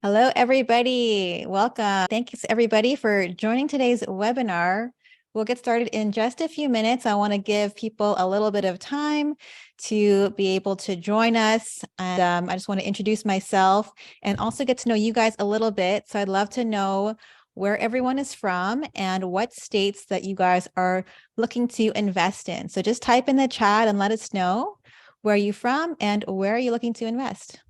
Hello, everybody. Welcome. Thanks, everybody, for joining today's webinar. We'll get started in just a few minutes. I want to give people a little bit of time to be able to join us. And I just want to introduce myself and also get to know you guys a little bit. So I'd love to know where everyone is from and what states that you guys are looking to invest in. So just type in the chat and let us know where you're from and where are you looking to invest.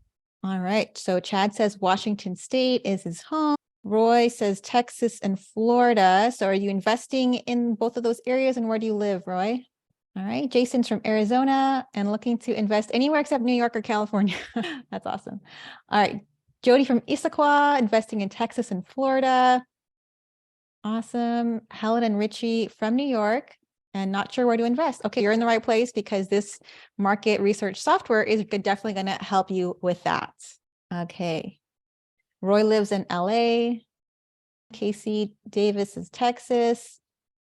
All right. So Chad says Washington State is his home. Roy says Texas and Florida. So are you investing in both of those areas? And where do you live, Roy? All right. Jason's from Arizona and looking to invest anywhere except New York or California. That's awesome. All right. Jody from Issaquah, investing in Texas and Florida. Awesome. Helen and Richie from New York and not sure where to invest. Okay, you're in the right place because this market research software is definitely going to help you with that. Okay. Roy lives in LA. Casey Davis is Texas.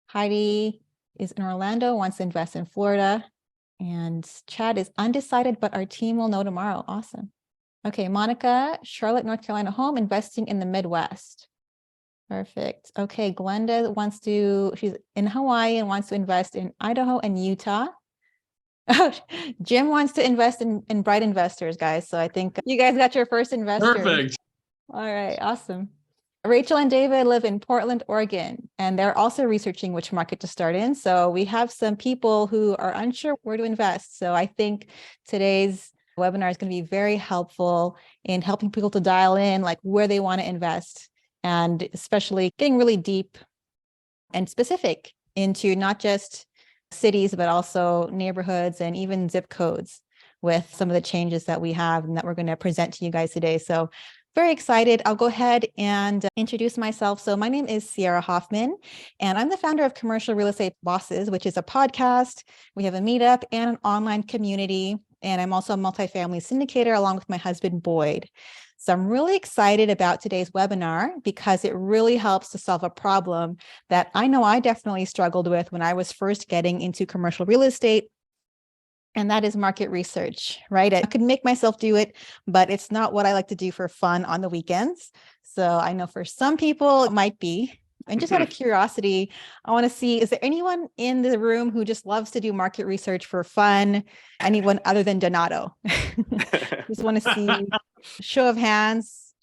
Heidi is in Orlando, wants to invest in Florida. And Chad is undecided, but our team will know tomorrow. Awesome. Okay, Monica, Charlotte, North Carolina home, investing in the Midwest. Perfect. Okay, Glenda she's in Hawaii and wants to invest in Idaho and Utah. Jim wants to invest in Bright Investors, guys. So I think you guys got your first investor. Perfect. All right, awesome. Rachel and David live in Portland, Oregon, and they're also researching which market to start in. So we have some people who are unsure where to invest. So I think today's webinar is going to be very helpful in helping people to dial in like where they want to invest, and especially getting really deep and specific into not just cities, but also neighborhoods and even zip codes with some of the changes that we have and that we're going to present to you guys today. So very excited. I'll go ahead and introduce myself. So my name is Sierra Hoffman, and I'm the founder of Commercial Real Estate Bosses, which is a podcast. We have a meetup and an online community. And I'm also a multifamily syndicator along with my husband, Boyd. So I'm really excited about today's webinar because it really helps to solve a problem that I know I definitely struggled with when I was first getting into commercial real estate. And that is market research, right? I could make myself do it, but it's not what I like to do for fun on the weekends. So I know for some people it might be. And just out of curiosity, I want to see, is there anyone in the room who just loves to do market research for fun? Anyone other than Donato? Just want to see show of hands.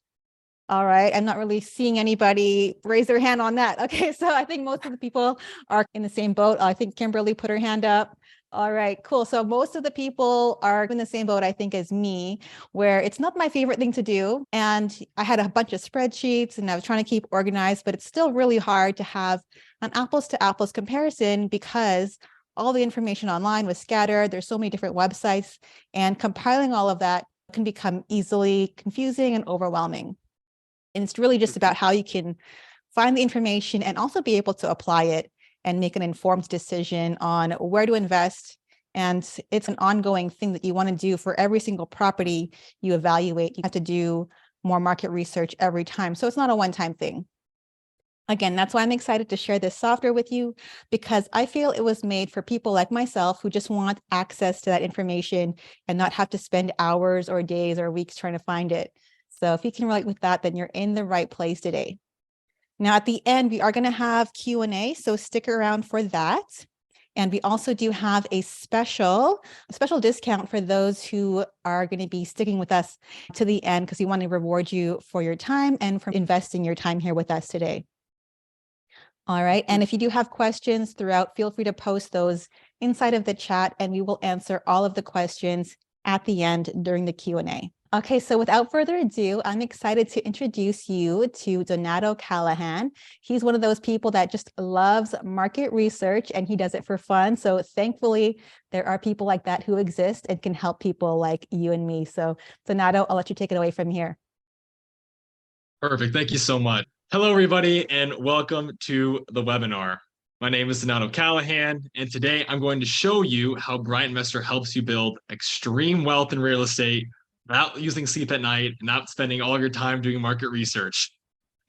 All right. I'm not really seeing anybody raise their hand on that. Okay. So I think most of the people are in the same boat. I think Kimberly put her hand up. All right, cool. So most of the people are in the same boat, I think, as me, where it's not my favorite thing to do. And I had a bunch of spreadsheets and I was trying to keep organized, but it's still really hard to have an apples to apples comparison because all the information online was scattered. There's so many different websites, and compiling all of that can become easily confusing and overwhelming. And it's really just about how you can find the information and also be able to apply it and make an informed decision on where to invest. And it's an ongoing thing that you want to do for every single property you evaluate. You have to do more market research every time. So it's not a one-time thing. Again, that's why I'm excited to share this software with you, because I feel it was made for people like myself who just want access to that information and not have to spend hours or days or weeks trying to find it. So if you can relate with that, then you're in the right place today. Now, at the end, we are going to have Q&A, so stick around for that. And we also do have a special discount for those who are going to be sticking with us to the end, because we want to reward you for your time and for investing your time here with us today. All right. And if you do have questions throughout, feel free to post those inside of the chat, and we will answer all of the questions at the end during the Q&A. Okay, so without further ado, I'm excited to introduce you to Donato Callahan. He's one of those people that just loves market research, and he does it for fun. So thankfully, there are people like that who exist and can help people like you and me. So Donato, I'll let you take it away from here. Perfect. Thank you so much. Hello, everybody, and welcome to the webinar. My name is Donato Callahan, and today I'm going to show you how Bright Investor helps you build extreme wealth in real estate without losing sleep at night and not spending all of your time doing market research.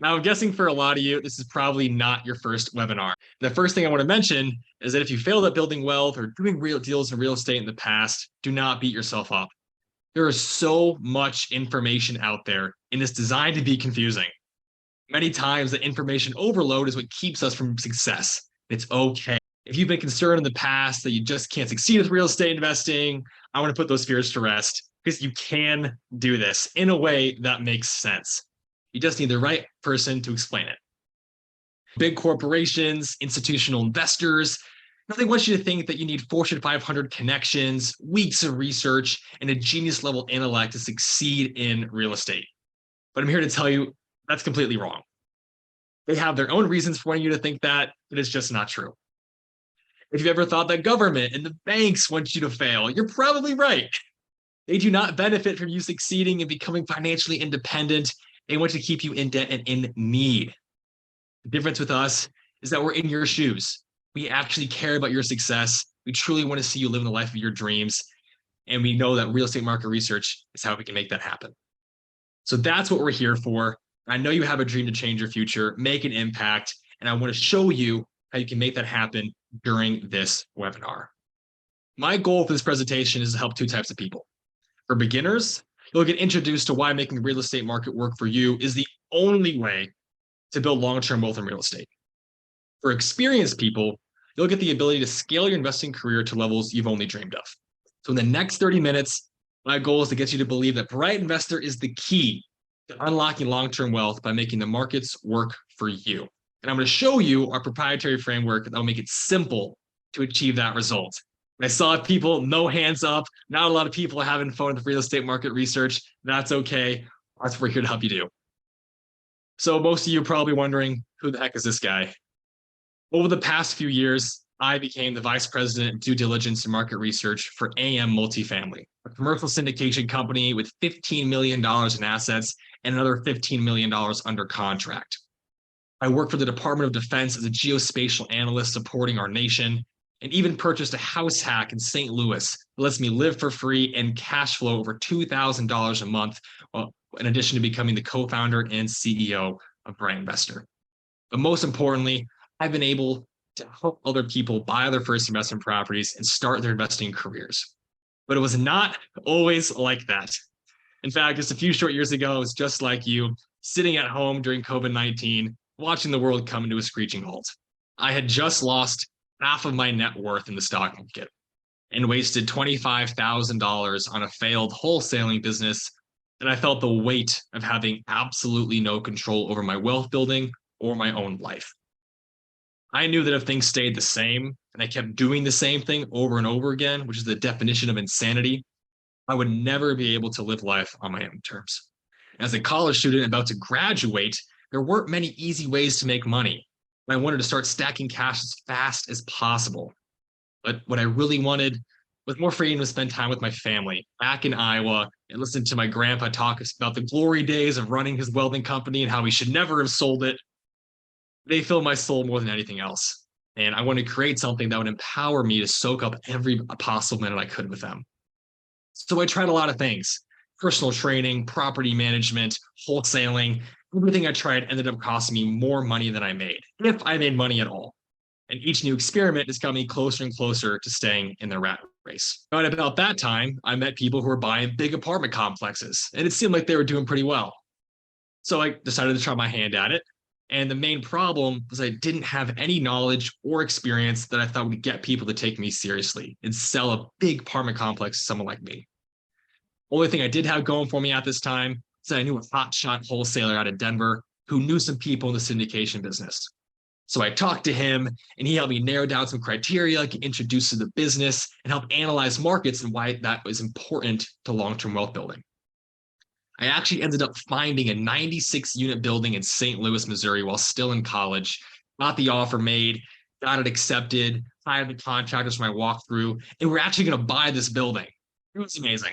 Now, I'm guessing for a lot of you, this is probably not your first webinar. The first thing I want to mention is that if you failed at building wealth or doing real deals in real estate in the past, do not beat yourself up. There is so much information out there and it's designed to be confusing. Many times, the information overload is what keeps us from success. It's okay. If you've been concerned in the past that you just can't succeed with real estate investing, I want to put those fears to rest because you can do this in a way that makes sense. You just need the right person to explain it. Big corporations, institutional investors, nothing wants you to think that you need Fortune 500 connections, weeks of research, and a genius level intellect to succeed in real estate. But I'm here to tell you that's completely wrong. They have their own reasons for wanting you to think that, but it's just not true. If you've ever thought that government and the banks want you to fail, you're probably right. They do not benefit from you succeeding and becoming financially independent. They want to keep you in debt and in need. The difference with us is that we're in your shoes. We actually care about your success. We truly want to see you live in the life of your dreams. And we know that real estate market research is how we can make that happen. So that's what we're here for. I know you have a dream to change your future, make an impact, and I want to show you how you can make that happen during this webinar. My goal for this presentation is to help two types of people. For beginners, you'll get introduced to why making the real estate market work for you is the only way to build long-term wealth in real estate. For experienced people, you'll get the ability to scale your investing career to levels you've only dreamed of. So in the next 30 minutes, my goal is to get you to believe that Bright Investor is the key to unlocking long-term wealth by making the markets work for you. And I'm going to show you our proprietary framework that will make it simple to achieve that result. I saw people, no hands up. Not a lot of people are having fun with real estate market research. That's okay. That's what we're here to help you do. So most of you are probably wondering, who the heck is this guy? Over the past few years, I became the vice president of due diligence and market research for AM Multifamily, a commercial syndication company with $15 million in assets and another $15 million under contract. I work for the Department of Defense as a geospatial analyst supporting our nation, and even purchased a house hack in St. Louis that lets me live for free and cash flow over $2,000 a month, in addition to becoming the co-founder and CEO of Bright Investor. But most importantly, I've been able to help other people buy their first investment properties and start their investing careers. But it was not always like that. In fact, just a few short years ago, I was just like you, sitting at home during COVID-19, watching the world come to a screeching halt. I had just lost half of my net worth in the stock market and wasted $25,000 on a failed wholesaling business that I felt the weight of having absolutely no control over my wealth building or my own life. I knew that if things stayed the same and I kept doing the same thing over and over again, which is the definition of insanity, I would never be able to live life on my own terms. As a college student about to graduate, there weren't many easy ways to make money. I wanted to start stacking cash as fast as possible. But what I really wanted was more freedom to spend time with my family back in Iowa and listen to my grandpa talk about the glory days of running his welding company and how he should never have sold it. They filled my soul more than anything else. And I wanted to create something that would empower me to soak up every possible minute I could with them. So I tried a lot of things: personal training, property management, wholesaling. Everything I tried ended up costing me more money than I made, if I made money at all. And each new experiment has got me closer and closer to staying in the rat race. But about that time, I met people who were buying big apartment complexes, and it seemed like they were doing pretty well. So I decided to try my hand at it. And the main problem was I didn't have any knowledge or experience that I thought would get people to take me seriously and sell a big apartment complex to someone like me. Only thing I did have going for me at this time is that I knew a hotshot wholesaler out of Denver who knew some people in the syndication business. So I talked to him and he helped me narrow down some criteria, get introduced to the business, and help analyze markets and why that was important to long-term wealth building. I actually ended up finding a 96-unit building in St. Louis, Missouri while still in college, got the offer made, got it accepted, hired the contractors for my walkthrough, and we're actually going to buy this building. It was amazing.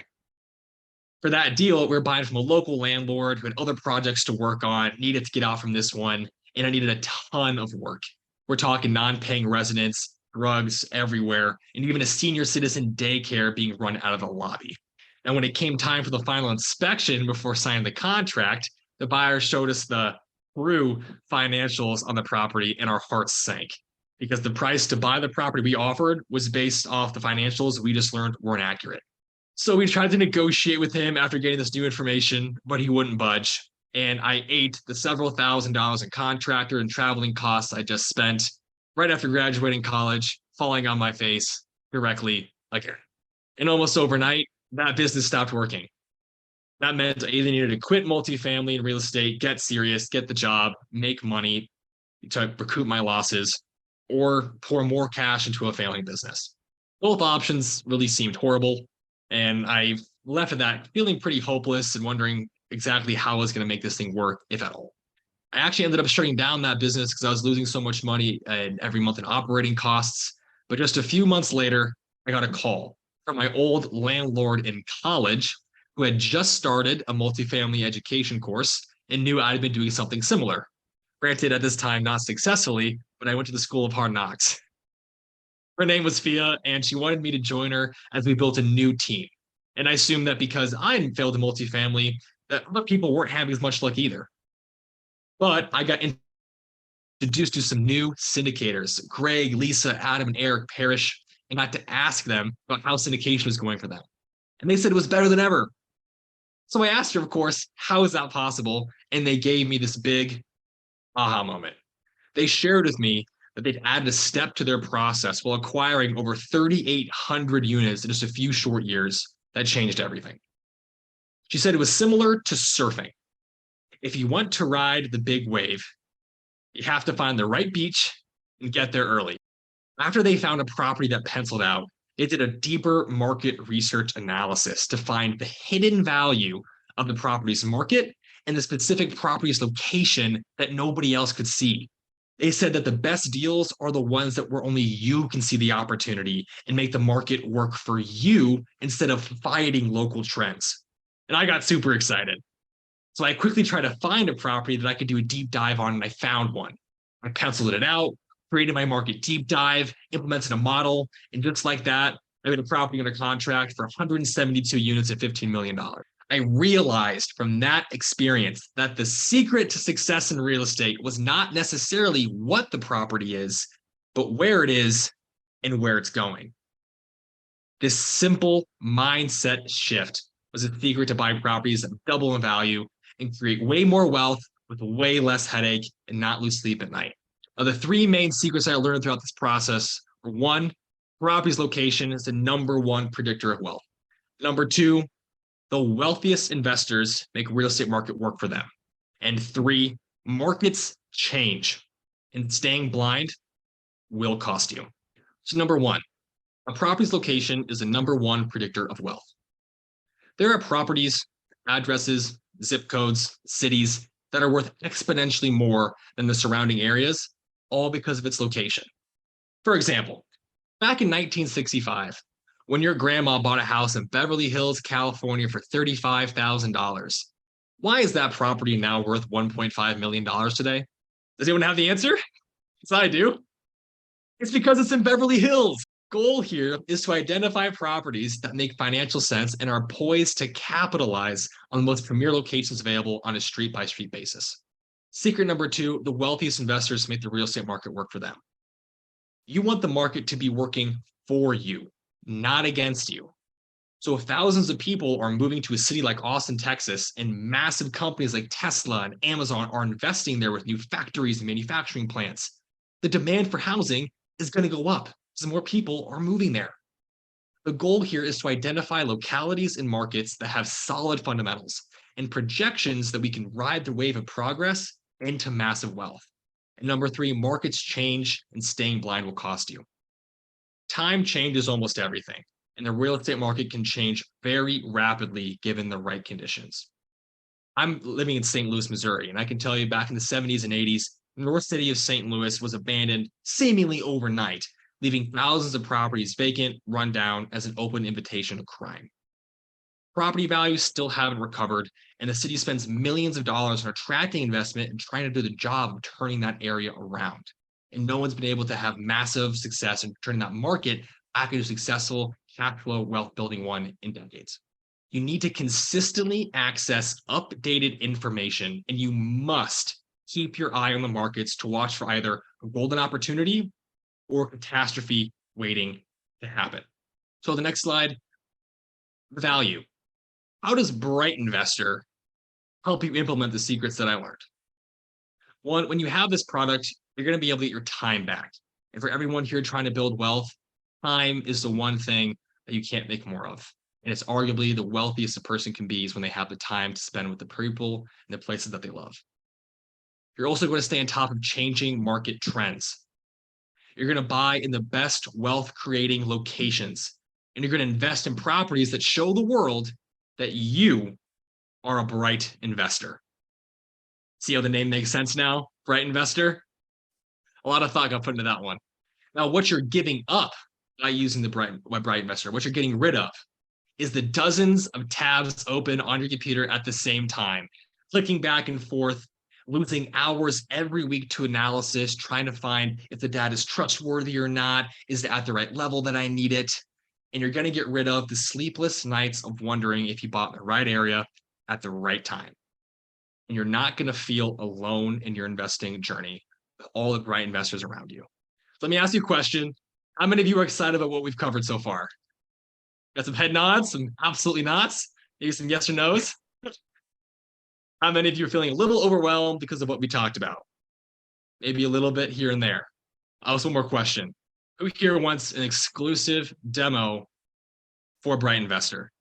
For that deal, we were buying from a local landlord who had other projects to work on, needed to get out from this one, and I needed a ton of work. We're talking non-paying residents, drugs everywhere, and even a senior citizen daycare being run out of the lobby. And when it came time for the final inspection before signing the contract, the buyer showed us the true financials on the property and our hearts sank because the price to buy the property we offered was based off the financials we just learned weren't accurate. So we tried to negotiate with him after getting this new information, but he wouldn't budge. and I ate the several $1,000s in contractor and traveling costs I just spent right after graduating college, falling on my face directly again. And almost overnight, that business stopped working. That meant I either needed to quit multifamily and real estate, get serious, get the job, make money to recoup my losses, or pour more cash into a failing business. Both options really seemed horrible. And I left at that feeling pretty hopeless and wondering exactly how I was going to make this thing work, if at all. I actually ended up shutting down that business because I was losing so much money every month in operating costs. But just a few months later, I got a call from my old landlord in college who had just started a multifamily education course and knew I'd been doing something similar. Granted, at this time, not successfully, but I went to the School of Hard Knocks. Her name was Fia, and she wanted me to join her as we built a new team. And I assumed that because I had failed in multifamily, that other people weren't having as much luck either. But I got introduced to some new syndicators, Greg, Lisa, Adam, and Eric Parrish, and got to ask them about how syndication was going for them. And they said it was better than ever. So I asked her, of course, how is that possible? And they gave me this big aha moment. They shared with me that they'd added a step to their process while acquiring over 3,800 units in just a few short years that changed everything. She said it was similar to surfing. If you want to ride the big wave, you have to find the right beach and get there early. After they found a property that penciled out, they did a deeper market research analysis to find the hidden value of the property's market and the specific property's location that nobody else could see. They said that the best deals are the ones that where only you can see the opportunity and make the market work for you instead of fighting local trends. And I got super excited. So I quickly tried to find a property that I could do a deep dive on, and I found one. I penciled it out, created my market deep dive, implemented a model, and just like that, I made a property under contract for 172 units at $15 million. I realized from that experience that the secret to success in real estate was not necessarily what the property is, but where it is and where it's going. This simple mindset shift was a secret to buy properties that double in value and create way more wealth with way less headache and not lose sleep at night. Now, the three main secrets I learned throughout this process were: one, property's location is the number one predictor of wealth. Number two, the wealthiest investors make real estate market work for them. And three, markets change, and staying blind will cost you. So number one, a property's location is the number one predictor of wealth. There are properties, addresses, zip codes, cities that are worth exponentially more than the surrounding areas, all because of its location. For example, back in 1965, when your grandma bought a house in Beverly Hills, California for $35,000, why is that property now worth $1.5 million today? Does anyone have the answer? Yes, I do. It's because it's in Beverly Hills. Goal here is to identify properties that make financial sense and are poised to capitalize on the most premier locations available on a street-by-street basis. Secret number two, the wealthiest investors make the real estate market work for them. You want the market to be working for you, not against you. So if thousands of people are moving to a city like Austin, Texas, and massive companies like Tesla and Amazon are investing there with new factories and manufacturing plants, the demand for housing is going to go up as more people are moving there. The goal here is to identify localities and markets that have solid fundamentals and projections that we can ride the wave of progress into massive wealth. And number three, markets change and staying blind will cost you. Time changes almost everything, and the real estate market can change very rapidly given the right conditions. I'm living in St. Louis, Missouri, and I can tell you back in the 70s and 80s, the north city of St. Louis was abandoned seemingly overnight, leaving thousands of properties vacant, run down as an open invitation to crime. Property values still haven't recovered, and the city spends millions of dollars on attracting investment and trying to do the job of turning that area around. And no one's been able to have massive success in turning that market back into a successful cash flow wealth building one in decades. You need to consistently access updated information, and you must keep your eye on the markets to watch for either a golden opportunity or catastrophe waiting to happen. So the next slide, value. How does Bright Investor help you implement the secrets that I learned. One, when you have this product, you're going to be able to get your time back. And for everyone here trying to build wealth, time is the one thing that you can't make more of. And it's arguably the wealthiest a person can be is when they have the time to spend with the people and the places that they love. You're also going to stay on top of changing market trends. You're going to buy in the best wealth creating locations. And you're going to invest in properties that show the world that you are a bright investor. See how the name makes sense now? Bright investor? A lot of thought got put into that one. Now, what you're giving up by using the bright investor, what you're getting rid of, is the dozens of tabs open on your computer at the same time, clicking back and forth, losing hours every week to analysis, trying to find if the data is trustworthy or not, is it at the right level that I need it? And you're going to get rid of the sleepless nights of wondering if you bought the right area at the right time. And you're not going to feel alone in your investing journey with all the bright investors around you. So let me ask you a question. How many of you are excited about what we've covered so far? Got some head nods, some absolutely nots, maybe some yes or no's. How many of you are feeling a little overwhelmed because of what we talked about? Maybe a little bit here and there. Also, one more question. Who here wants an exclusive demo for Bright Investor?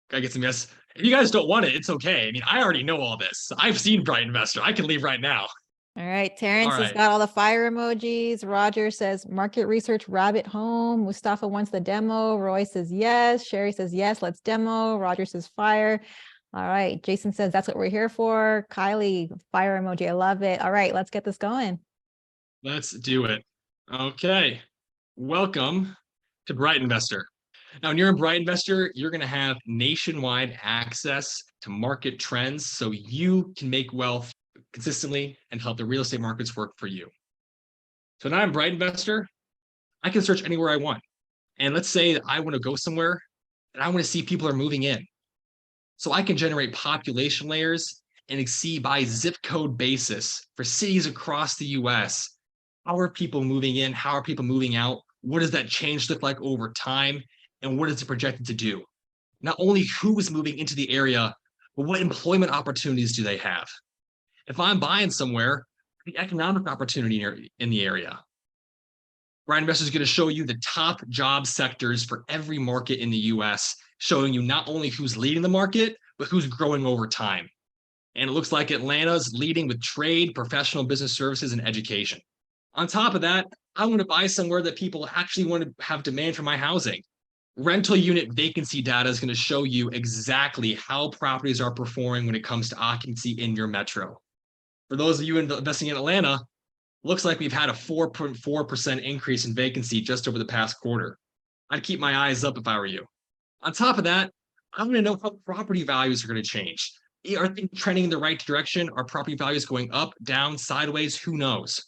Can I get some yes? If you guys don't want it, it's okay. I mean, I already know all this. I've seen Bright Investor. I can leave right now. All right. Terrence All has right. got all the fire emojis. Roger says market research rabbit home. Mustafa wants the demo. Roy says yes. Sherry says yes. Let's demo. Roger says fire. All right. Jason says that's what we're here for. Kylie, fire emoji. I love it. All right. Let's get this going. Let's do it. Okay. Welcome to Bright Investor. Now, when you're in Bright Investor, you're going to have nationwide access to market trends so you can make wealth consistently and help the real estate markets work for you. So now I'm Bright Investor. I can search anywhere I want. And let's say that I want to go somewhere and I want to see people are moving in. So I can generate population layers and see by zip code basis for cities across the US. How are people moving in? How are people moving out? What does that change look like over time? And what is it projected to do? Not only who is moving into the area, but what employment opportunities do they have? If I'm buying somewhere, the economic opportunity in the area. Bright Investor is going to show you the top job sectors for every market in the US, showing you not only who's leading the market, but who's growing over time. And it looks like Atlanta's leading with trade, professional business services, and education. On top of that, I want to buy somewhere that people actually want to have demand for my housing. Rental unit vacancy data is going to show you exactly how properties are performing when it comes to occupancy in your metro. For those of you investing in Atlanta, looks like we've had a 4.4% increase in vacancy just over the past quarter. I'd keep my eyes up if I were you. On top of that, I'm going to know how property values are going to change. Are things trending in the right direction? Are property values going up, down, sideways? Who knows?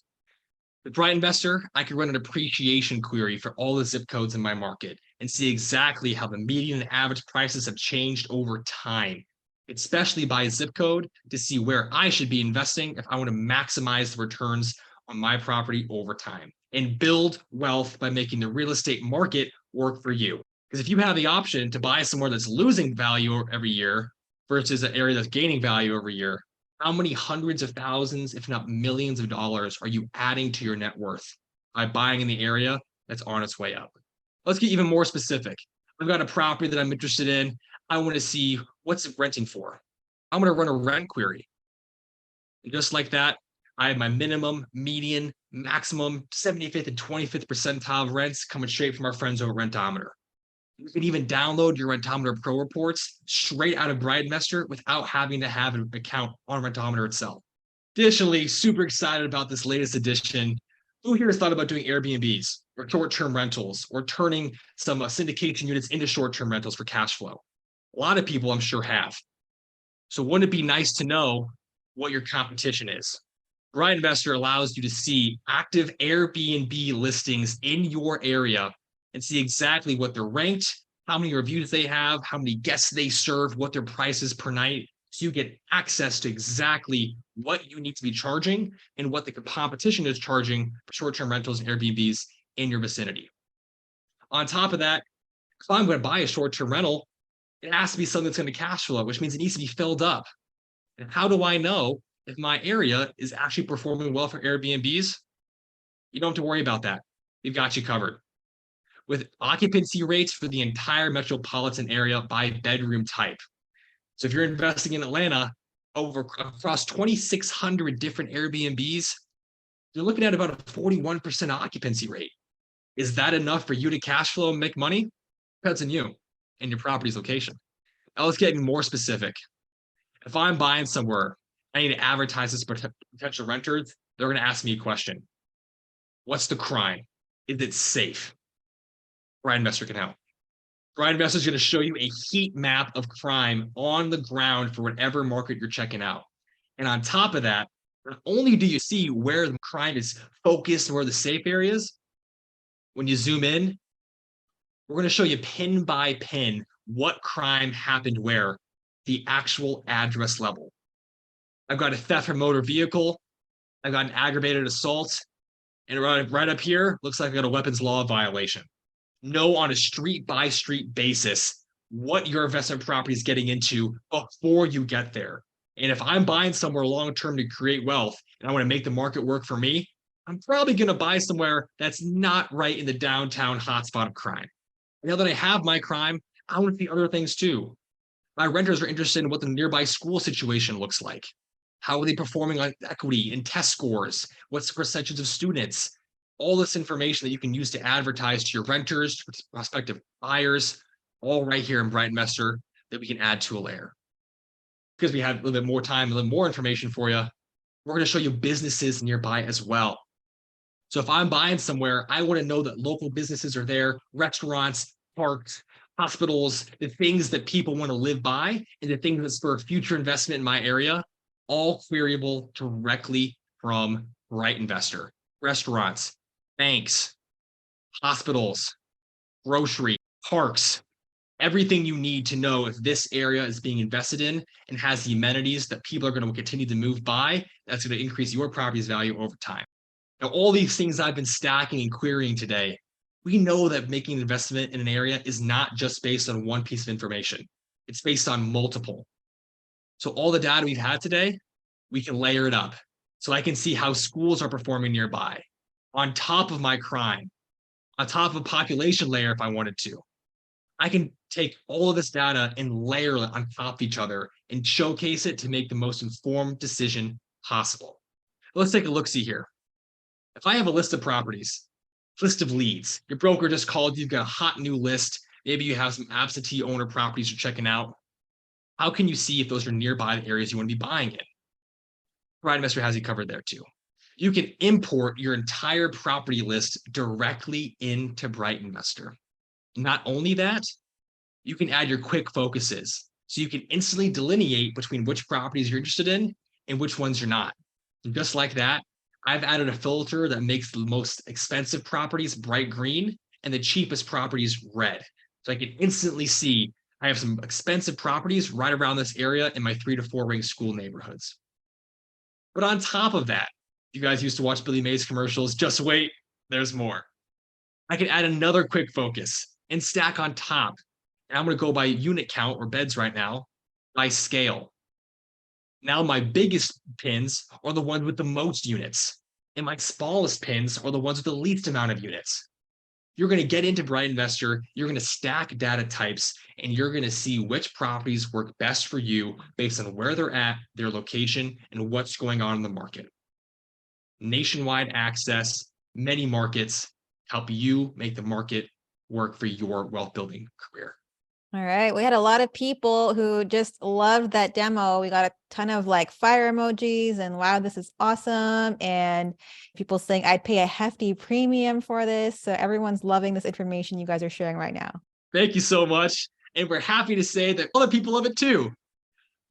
With Bright Investor, I can run an appreciation query for all the zip codes in my market and see exactly how the median and average prices have changed over time, especially by zip code, to see where I should be investing if I want to maximize the returns on my property over time and build wealth by making the real estate market work for you. Because if you have the option to buy somewhere that's losing value every year versus an area that's gaining value every year, how many hundreds of thousands, if not millions of dollars, are you adding to your net worth by buying in the area that's on its way up? Let's get even more specific. I've got a property that I'm interested in. I want to see what's it renting for. I'm going to run a rent query. And just like that, I have my minimum, median, maximum 75th and 25th percentile of rents coming straight from our friends over at Rentometer. You can even download your Rentometer Pro reports straight out of Bright Investor without having to have an account on Rentometer itself. Additionally, super excited about this latest edition. Who here has thought about doing Airbnbs or short-term rentals or turning some syndication units into short-term rentals for cash flow? A lot of people, I'm sure, have. So wouldn't it be nice to know what your competition is? Bright Investor allows you to see active Airbnb listings in your area and see exactly what they're ranked, how many reviews they have, how many guests they serve, what their price is per night. So you get access to exactly what you need to be charging and what the competition is charging for short-term rentals and Airbnbs in your vicinity. On top of that, if I'm going to buy a short-term rental, it has to be something that's going to cash flow, which means it needs to be filled up. And how do I know if my area is actually performing well for Airbnbs? You don't have to worry about that. We've got you covered. With occupancy rates for the entire metropolitan area by bedroom type. So if you're investing in Atlanta over across 2,600 different Airbnbs, you're looking at about a 41% occupancy rate. Is that enough for you to cash flow and make money? Depends on you and your property's location. Now let's get more specific. If I'm buying somewhere, I need to advertise this to potential renters. They're going to ask me a question. What's the crime? Is it safe? Brian Investor can help. Brian Investor is going to show you a heat map of crime on the ground for whatever market you're checking out. And on top of that, not only do you see where the crime is focused and where the safe areas, when you zoom in, we're going to show you pin by pin what crime happened where, the actual address level. I've got a theft from motor vehicle. I've got an aggravated assault. And right up here, looks like I got a weapons law violation. Know on a street by street basis what your investment property is getting into before you get there. And if I'm buying somewhere long term to create wealth and I want to make the market work for me, I'm probably going to buy somewhere that's not right in the downtown hotspot of crime. Now that I have my crime, I want to see other things too. My renters are interested in what the nearby school situation looks like. How are they performing on equity and test scores? What's the percentage of students? All this information that you can use to advertise to your renters, to prospective buyers, all right here in Bright Investor that we can add to a layer. Because we have a little bit more time, a little more information for you, we're going to show you businesses nearby as well. So if I'm buying somewhere, I want to know that local businesses are there, restaurants, parks, hospitals, the things that people want to live by, and the things that spur future investment in my area, all queryable directly from Bright Investor. Restaurants, banks, hospitals, grocery, parks, everything you need to know if this area is being invested in and has the amenities that people are going to continue to move by, that's going to increase your property's value over time. Now, all these things I've been stacking and querying today, we know that making an investment in an area is not just based on one piece of information. It's based on multiple. So all the data we've had today, we can layer it up. So I can see how schools are performing nearby, on top of my crime, on top of a population layer if I wanted to. I can take all of this data and layer it on top of each other and showcase it to make the most informed decision possible. Let's take a look-see here. If I have a list of properties, list of leads, your broker just called, you've got a hot new list, maybe you have some absentee owner properties you're checking out. How can you see if those are nearby the areas you want to be buying in? Bright Investor has you covered there too. You can import your entire property list directly into Bright Investor. Not only that, you can add your quick focuses. So you can instantly delineate between which properties you're interested in and which ones you're not. And just like that, I've added a filter that makes the most expensive properties bright green and the cheapest properties red. So I can instantly see I have some expensive properties right around this area in my 3 to 4 ring school neighborhoods. But on top of that, you guys used to watch Billy Mays commercials, just wait, there's more. I can add another quick focus and stack on top. And I'm going to go by unit count or beds right now, by scale. Now my biggest pins are the ones with the most units, and my smallest pins are the ones with the least amount of units. You're going to get into Bright Investor, you're going to stack data types, and you're going to see which properties work best for you based on where they're at, their location, and what's going on in the market. Nationwide access, many markets help you make the market work for your wealth building career. All right. We had a lot of people who just loved that demo. We got a ton of like fire emojis and wow, this is awesome. And people saying I'd pay a hefty premium for this. So everyone's loving this information you guys are sharing right now. Thank you so much. And we're happy to say that other people love it too.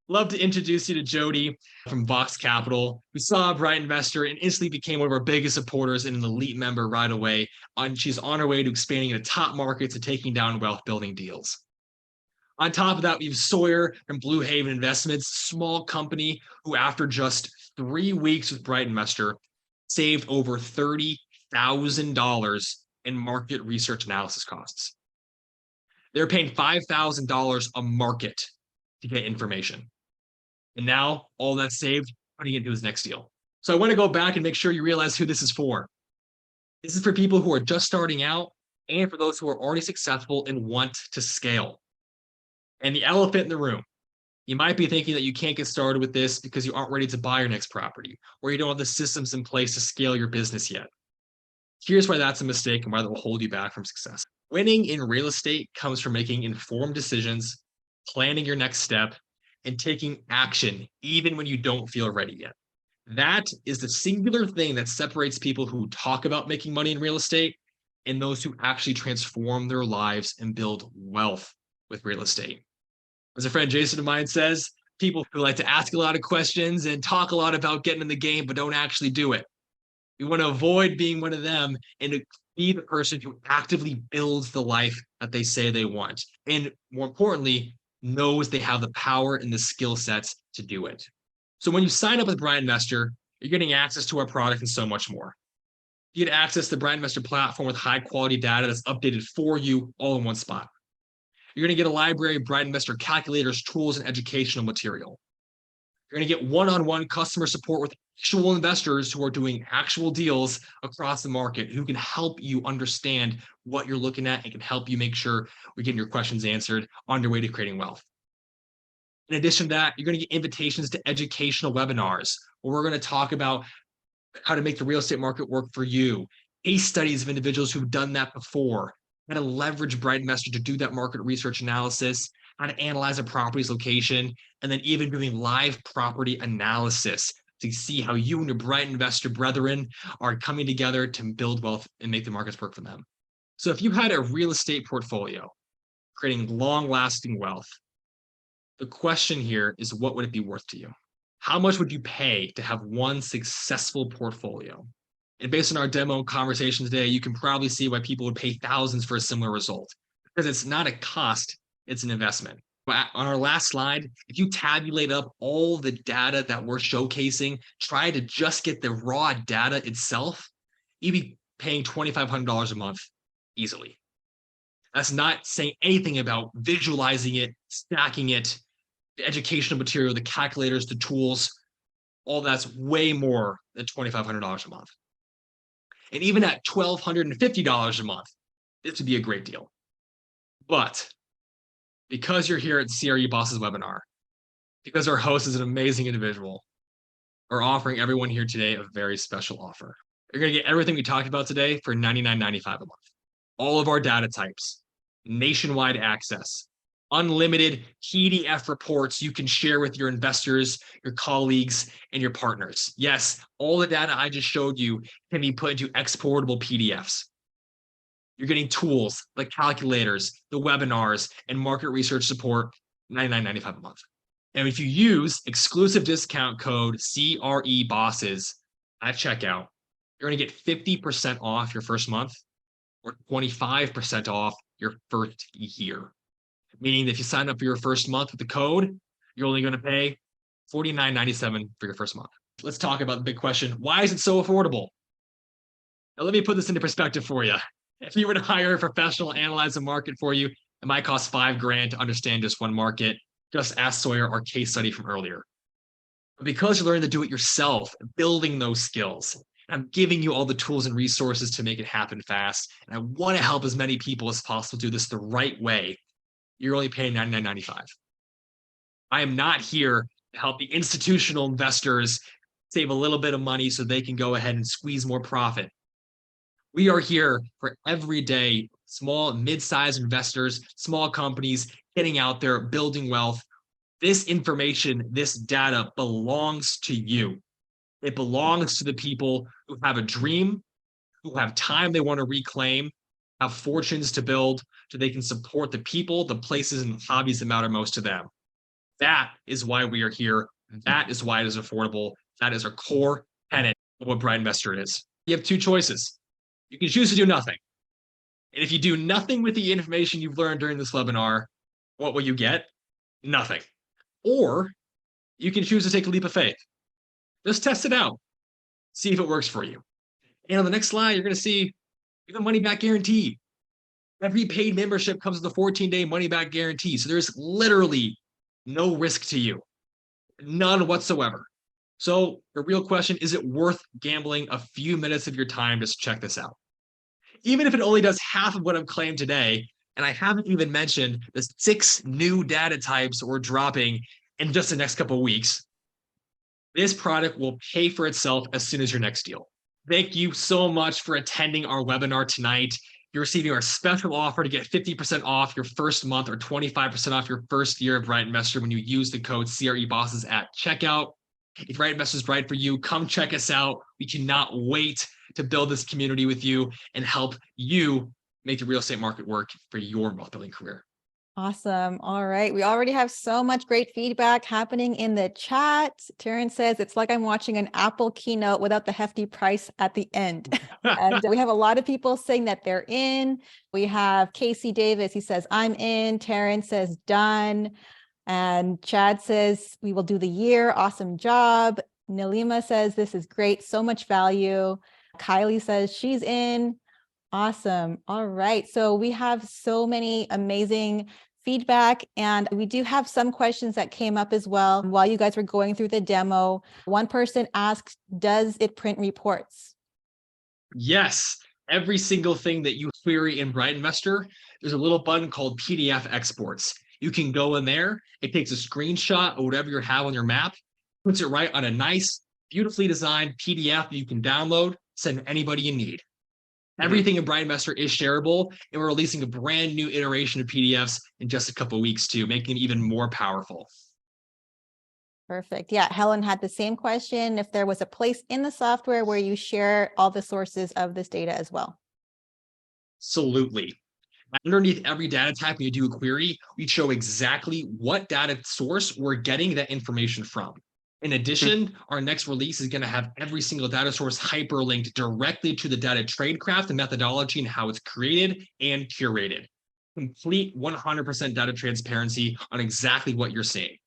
Love to introduce you to Jody from Vox Capital, who saw a Bright Investor and instantly became one of our biggest supporters and an elite member right away. She's on her way to expanding into top markets and taking down wealth building deals. On top of that, we have Sawyer from Blue Haven Investments, small company who after just 3 weeks with Bright Investor saved over $30,000 in market research analysis costs. They're paying $5,000 a market to get information. And now all that's saved, putting it into his next deal. So I want to go back and make sure you realize who this is for. This is for people who are just starting out and for those who are already successful and want to scale. And the elephant in the room, you might be thinking that you can't get started with this because you aren't ready to buy your next property, or you don't have the systems in place to scale your business yet. Here's why that's a mistake and why that will hold you back from success. Winning in real estate comes from making informed decisions, planning your next step, and taking action even when you don't feel ready yet. That is the singular thing that separates people who talk about making money in real estate and those who actually transform their lives and build wealth with real estate. As a friend Jason of mine says, people who like to ask a lot of questions and talk a lot about getting in the game, but don't actually do it. We want to avoid being one of them and to be the person who actively builds the life that they say they want. And more importantly, knows they have the power and the skill sets to do it. So when you sign up with Bright Investor, you're getting access to our product and so much more. You get access to the Bright Investor platform with high quality data that's updated for you all in one spot. You're going to get a library of Bright Investor calculators, tools, and educational material. You're going to get one-on-one customer support with actual investors who are doing actual deals across the market, who can help you understand what you're looking at and can help you make sure we're getting your questions answered on your way to creating wealth. In addition to that, you're going to get invitations to educational webinars where we're going to talk about how to make the real estate market work for you, case studies of individuals who've done that before, how to leverage Bright Investor to do that market research analysis, how to analyze a property's location, and then even doing live property analysis to see how you and your Bright Investor brethren are coming together to build wealth and make the markets work for them. So if you had a real estate portfolio creating long-lasting wealth, the question here is, what would it be worth to you? How much would you pay to have one successful portfolio? And based on our demo conversation today, you can probably see why people would pay thousands for a similar result, because it's not a cost, it's an investment. But on our last slide, if you tabulate up all the data that we're showcasing, try to just get the raw data itself, you'd be paying $2,500 a month easily. That's not saying anything about visualizing it, stacking it, the educational material, the calculators, the tools, all that's way more than $2,500 a month. And even at $1,250 a month, this would be a great deal. But because you're here at CRE Bosses webinar, because our host is an amazing individual, we're offering everyone here today a very special offer. You're going to get everything we talked about today for $99.95 a month. All of our data types, nationwide access, unlimited PDF reports you can share with your investors, your colleagues, and your partners. Yes, all the data I just showed you can be put into exportable PDFs. You're getting tools like calculators, the webinars, and market research support, $99.95 a month. And if you use exclusive discount code CRE Bosses at checkout, you're going to get 50% off your first month or 25% off your first year. Meaning that if you sign up for your first month with the code, you're only going to pay $49.97 for your first month. Let's talk about the big question. Why is it so affordable? Now, let me put this into perspective for you. If you were to hire a professional to analyze the market for you, it might cost $5,000 to understand just one market. Just ask Sawyer, our case study from earlier. But because you're learning to do it yourself, building those skills, I'm giving you all the tools and resources to make it happen fast. And I want to help as many people as possible do this the right way. You're only paying $99.95. I am not here to help the institutional investors save a little bit of money so they can go ahead and squeeze more profit. We are here for everyday small, mid-sized investors, small companies getting out there, building wealth. This information, this data belongs to you. It belongs to the people who have a dream, who have time they want to reclaim, have fortunes to build, so they can support the people, the places, and the hobbies that matter most to them. That is why we are here. That is why it is affordable. That is our core tenet of what Bright Investor is. You have two choices. You can choose to do nothing. And if you do nothing with the information you've learned during this webinar, what will you get? Nothing. Or you can choose to take a leap of faith. Just test it out. See if it works for you. And on the next slide, you're going to see you have a money-back guarantee. Every paid membership comes with a 14-day money-back guarantee. So there's literally no risk to you. None whatsoever. So the real question, is it worth gambling a few minutes of your time to check this out? Even if it only does half of what I've claimed today, and I haven't even mentioned the 6 new data types we're dropping in just the next couple of weeks, this product will pay for itself as soon as your next deal. Thank you so much for attending our webinar tonight. You're receiving our special offer to get 50% off your first month or 25% off your first year of Right Investor when you use the code CREBosses at checkout. If Right Investor is right for you, come check us out. We cannot wait to build this community with you and help you make the real estate market work for your wealth building career. Awesome. All right. We already have so much great feedback happening in the chat. Terrence says, it's like I'm watching an Apple keynote without the hefty price at the end. And we have a lot of people saying that they're in. We have Casey Davis. He says, I'm in. Terrence says, done. And Chad says, we will do the year. Awesome job. Nilima says, this is great. So much value. Kylie says she's in. Awesome. All right. So we have so many amazing feedback, and we do have some questions that came up as well while you guys were going through the demo. One person asked, does it print reports? Yes. Every single thing that you query in Bright Investor, there's a little button called PDF exports. You can go in there. It takes a screenshot of whatever you have on your map, puts it right on a nice, beautifully designed PDF that you can download, send anybody you need. Everything in Bright Investor is shareable, and we're releasing a brand new iteration of PDFs in just a couple of weeks too, making them even more powerful. Perfect. Yeah, Helen had the same question. If there was a place in the software where you share all the sources of this data as well. Absolutely. Underneath every data type, when you do a query, we show exactly what data source we're getting that information from. In addition, our next release is going to have every single data source hyperlinked directly to the data tradecraft, the methodology, and how it's created and curated. Complete 100% data transparency on exactly what you're seeing.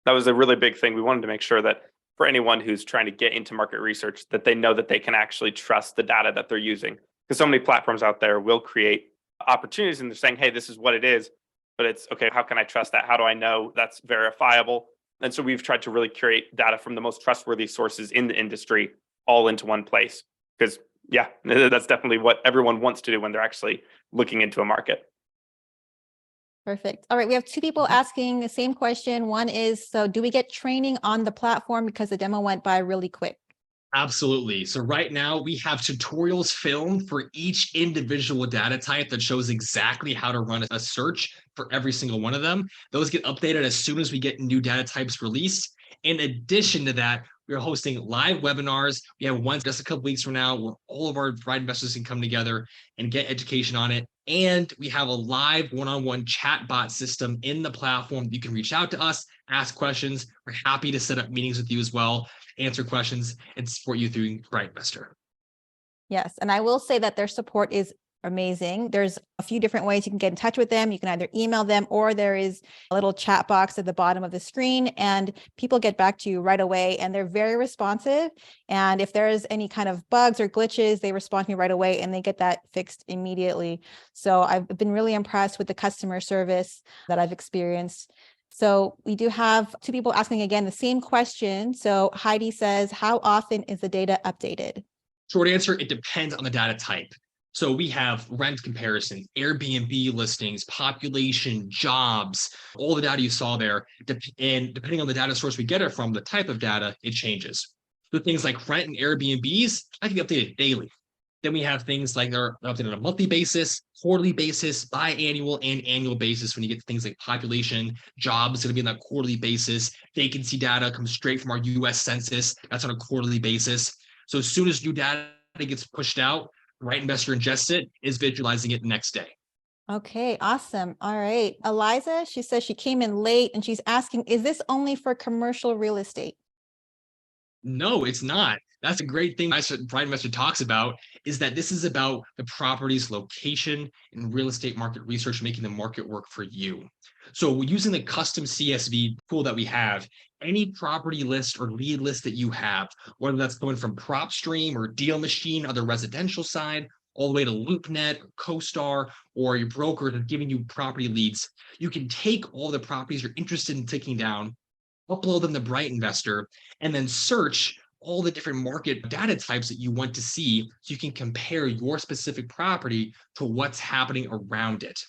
That was a really big thing. We wanted to make sure that for anyone who's trying to get into market research, that they know that they can actually trust the data that they're using. Because so many platforms out there will create opportunities and they're saying, hey, this is what it is. But it's, okay, how can I trust that? How do I know that's verifiable? And so we've tried to really curate data from the most trustworthy sources in the industry all into one place. Because, yeah, that's definitely what everyone wants to do when they're actually looking into a market. Perfect. All right. We have 2 people asking the same question. One is, so do we get training on the platform because the demo went by really quick? Absolutely. So right now we have tutorials filmed for each individual data type that shows exactly how to run a search for every single one of them. Those get updated as soon as we get new data types released. In addition to that, we are hosting live webinars. We have one just a couple weeks from now where all of our Bright investors can come together and get education on it. And we have a live one-on-one chat bot system in the platform. You can reach out to us, ask questions. We're happy to set up meetings with you as well, answer questions, and support you through Bright Investor. Yes. And I will say that their support is amazing. There's a few different ways you can get in touch with them. You can either email them, or there is a little chat box at the bottom of the screen, and people get back to you right away, and they're very responsive. And if there's any kind of bugs or glitches, they respond to me right away and they get that fixed immediately. So I've been really impressed with the customer service that I've experienced. So we do have 2 people asking again the same question. So Heidi says, how often is the data updated? Short answer, it depends on the data type. So we have rent comparison, Airbnb listings, population, jobs, all the data you saw there. And depending on the data source we get it from, the type of data, it changes. So things like rent and Airbnbs, I can be updated daily. Then we have things like they're updated on a monthly basis, quarterly basis, biannual, and annual basis. When you get to things like population, jobs, going to be on that quarterly basis. Vacancy data comes straight from our US Census. That's on a quarterly basis. So as soon as new data gets pushed out, Right Investor ingests it, is visualizing it the next day. Okay, awesome. All right. Eliza, she says she came in late and she's asking, is this only for commercial real estate? No, it's not. That's a great thing Bright Investor talks about, is that this is about the property's location and real estate market research, making the market work for you. So using the custom CSV tool that we have, any property list or lead list that you have, whether that's going from PropStream or Deal Machine on the residential side, all the way to LoopNet, or CoStar, or your broker that's giving you property leads, you can take all the properties you're interested in taking down, upload them to Bright Investor, and then search all the different market data types that you want to see so you can compare your specific property to what's happening around it.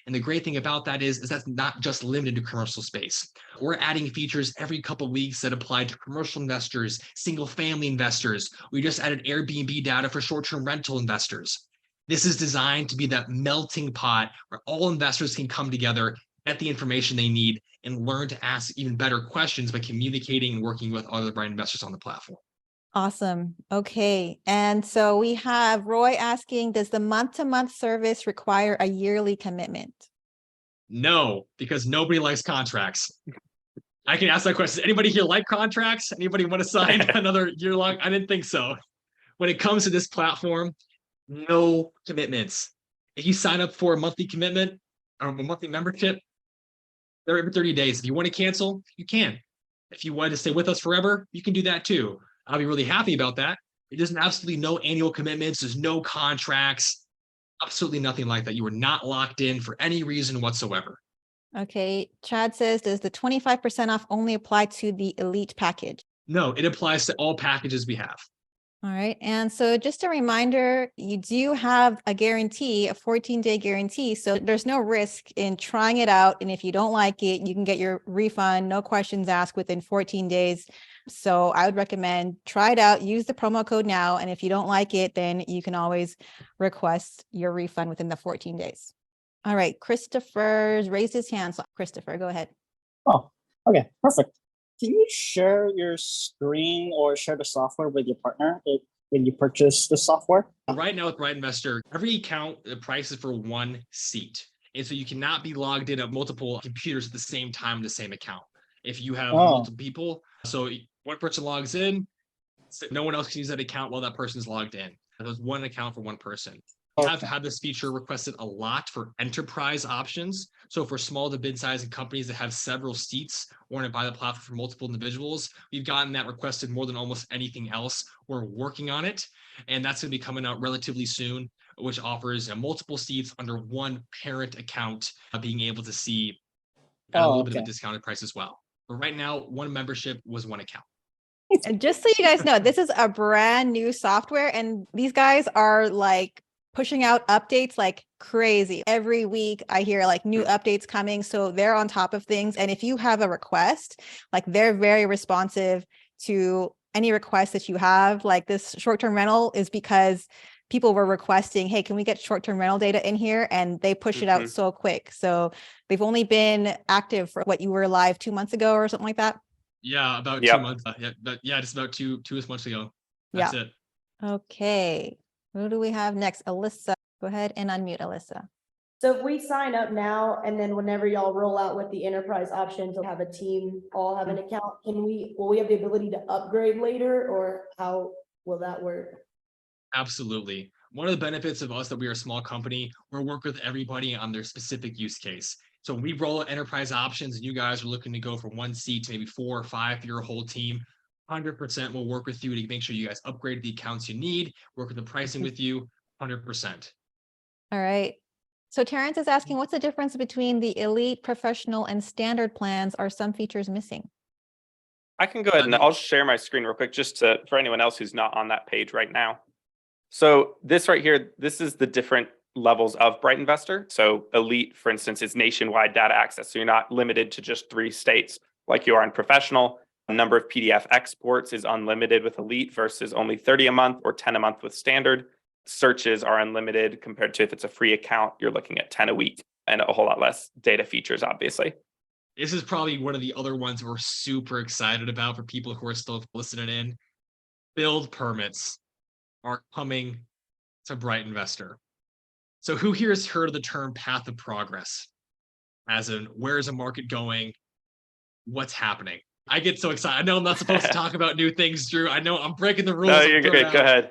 And the great thing about that is that's not just limited to commercial space. We're adding features every couple of weeks that apply to commercial investors, single family investors. We just added Airbnb data for short-term rental investors. This is designed to be that melting pot where all investors can come together, get the information they need, and learn to ask even better questions by communicating and working with other Bright investors on the platform. Awesome. Okay. And so we have Roy asking, does the month-to-month service require a yearly commitment? No, because nobody likes contracts. I can ask that question. Anybody here like contracts? Anybody want to sign another year long? I didn't think so. When it comes to this platform, no commitments. If you sign up for a monthly commitment or a monthly membership, they're every 30 days. If you want to cancel, you can. If you want to stay with us forever, you can do that too. I'll be really happy about that. There's absolutely no annual commitments. There's no contracts, absolutely nothing like that. You are not locked in for any reason whatsoever. Okay. Chad says, does the 25% off only apply to the elite package? No, it applies to all packages we have. All right. And so just a reminder, you do have a guarantee, a 14-day guarantee. So there's no risk in trying it out. And if you don't like it, you can get your refund, no questions asked within 14 days. So I would recommend try it out, use the promo code now. And if you don't like it, then you can always request your refund within the 14 days. All right. Christopher's raised his hand. So Christopher, go ahead. Oh, okay, perfect. Can you share your screen or share the software with your partner when you purchase the software? Right now with Bright Investor, every account, the price is for one seat. And so you cannot be logged in at multiple computers at the same time in the same account. If you have multiple people, so one person logs in, no one else can use that account while that person is logged in. There's one account for one person. We have had this feature requested a lot for enterprise options. So for small to mid-sized companies that have several seats or want to buy the platform for multiple individuals, we've gotten that requested more than almost anything else. We're working on it, and that's going to be coming out relatively soon, which offers multiple seats under one parent account, being able to see at a little bit of a discounted price as well. But right now, one membership was one account. And just so you guys know, this is a brand new software, and these guys are like pushing out updates like crazy. Every week I hear like new updates coming. So they're on top of things. And if you have a request, like they're very responsive to any request that you have. Like this short-term rental is because people were requesting, hey, can we get short-term rental data in here? And they push it out so quick. So they've only been active for what, you were live 2 months ago or something like that? Yeah, about 2 months. Just about two months ago. That's it. Okay. Who do we have next? Alyssa, go ahead and unmute Alyssa. So if we sign up now and then whenever y'all roll out with the enterprise option to have a team all have an account, will we have the ability to upgrade later, or how will that work? Absolutely. One of the benefits of us that we are a small company, we'll work with everybody on their specific use case. So when we roll out enterprise options and you guys are looking to go from one seat to maybe 4 or 5 for your whole team, 100% we'll work with you to make sure you guys upgrade the accounts you need, work with the pricing with you, 100%. All right. So Terrence is asking, what's the difference between the elite, professional, and standard plans? Are some features missing? I can go ahead and I'll share my screen real quick just for anyone else who's not on that page right now. So this right here, this is the different levels of Bright Investor. So elite, for instance, is nationwide data access. So you're not limited to just 3 states like you are in professional. The number of PDF exports is unlimited with elite versus only 30 a month or 10 a month with standard. Searches are unlimited compared to if it's a free account, you're looking at 10 a week and a whole lot less data features, obviously. This is probably one of the other ones we're super excited about for people who are still listening in. Build permits are coming to Bright Investor. So who here has heard of the term path of progress? As in, where is the market going? What's happening? I get so excited. I know I'm not supposed to talk about new things, Drew. I know I'm breaking the rules. No, you're good. Go ahead.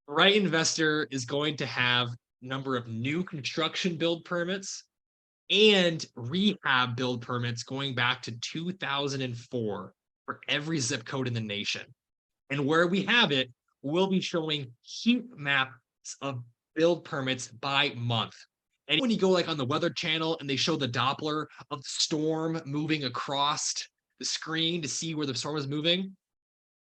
Bright Investor is going to have a number of new construction build permits and rehab build permits going back to 2004 for every zip code in the nation. And where we have it, we'll be showing heat maps of build permits by month. And when you go like on the Weather Channel and they show the Doppler of the storm moving across the screen to see where the storm is moving.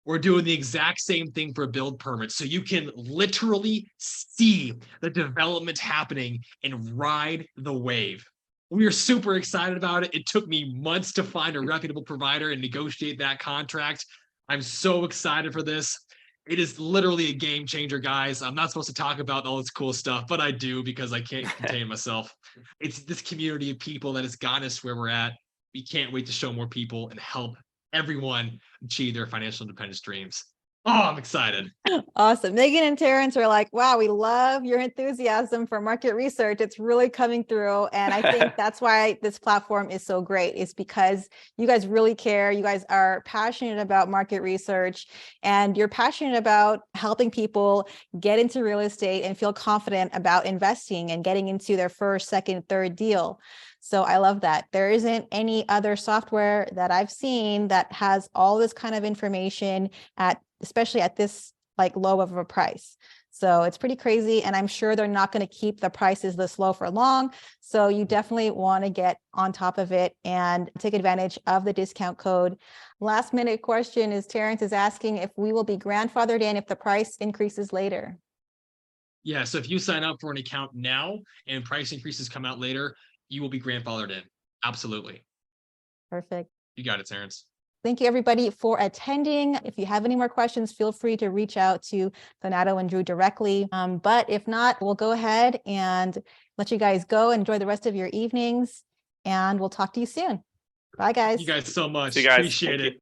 We're doing the exact same thing for build permits. So you can literally see the development happening and ride the wave. We are super excited about it. It took me months to find a reputable provider and negotiate that contract. I'm so excited for this. It is literally a game changer, guys. I'm not supposed to talk about all this cool stuff, but I do because I can't contain myself. It's this community of people that has gotten us where we're at. We can't wait to show more people and help everyone achieve their financial independence dreams. Oh, I'm excited. Awesome. Megan and Terrence are like, wow, we love your enthusiasm for market research. It's really coming through. And I think that's why this platform is so great. It's because you guys really care. You guys are passionate about market research, and you're passionate about helping people get into real estate and feel confident about investing and getting into their first, second, third deal. So I love that. There isn't any other software that I've seen that has all this kind of information especially at this like low of a price. So it's pretty crazy. And I'm sure they're not going to keep the prices this low for long. So you definitely want to get on top of it and take advantage of the discount code. Last minute question is Terrence is asking if we will be grandfathered in if the price increases later. Yeah, so if you sign up for an account now and price increases come out later, you will be grandfathered in. Absolutely. Perfect. You got it, Terrence. Thank you, everybody, for attending. If you have any more questions, feel free to reach out to Donato and Drew directly. But if not, we'll go ahead and let you guys go. Enjoy the rest of your evenings, and we'll talk to you soon. Bye, guys. Thank you guys so much. See you guys. Appreciate Thank it. you.